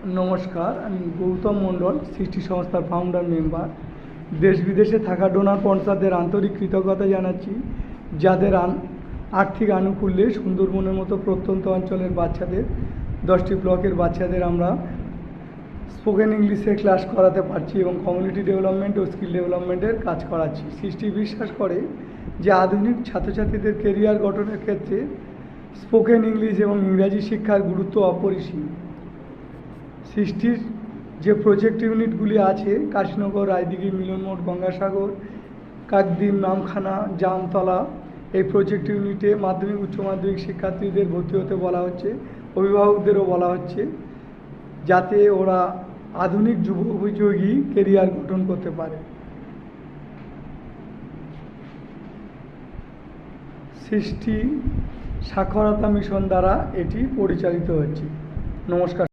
নমস্কার, আমি গৌতম মণ্ডল, সৃষ্টি সংস্থার ফাউন্ডার মেম্বার। দেশ বিদেশে থাকা ডোনার স্পন্সরদের আন্তরিক কৃতজ্ঞতা জানাচ্ছি, যাদের আর্থিক আনুকূল্যে সুন্দরবনের মতো প্রত্যন্ত অঞ্চলের বাচ্চাদের 10টি ব্লকের বাচ্চাদের আমরা স্পোকেন ইংলিশে ক্লাস করাতে পারছি এবং কমিউনিটি ডেভেলপমেন্ট ও স্কিল ডেভেলপমেন্টের কাজ করাচ্ছি। সৃষ্টি বিশ্বাস করে যে আধুনিক ছাত্রছাত্রীদের কেরিয়ার গঠনের ক্ষেত্রে স্পোকেন ইংলিশ এবং ইংরাজি শিক্ষার গুরুত্ব অপরিসীম। সৃষ্টির যে প্রজেক্ট ইউনিটগুলি আছে, কাশীনগর, রায়দিঘি, মিলনমোড়, গঙ্গাসাগর, কাকদ্বীপ, নামখানা, জামতলা, এই প্রজেক্ট ইউনিটে মাধ্যমিক উচ্চ মাধ্যমিক শিক্ষার্থীদের ভর্তি হতে বলা হচ্ছে, অভিভাবকদেরও বলা হচ্ছে, যাতে ওরা আধুনিক যুব উপযোগী কেরিয়ার গঠন করতে পারে। সৃষ্টি সাক্ষরতা মিশন দ্বারা এটি পরিচালিত হচ্ছে। নমস্কার।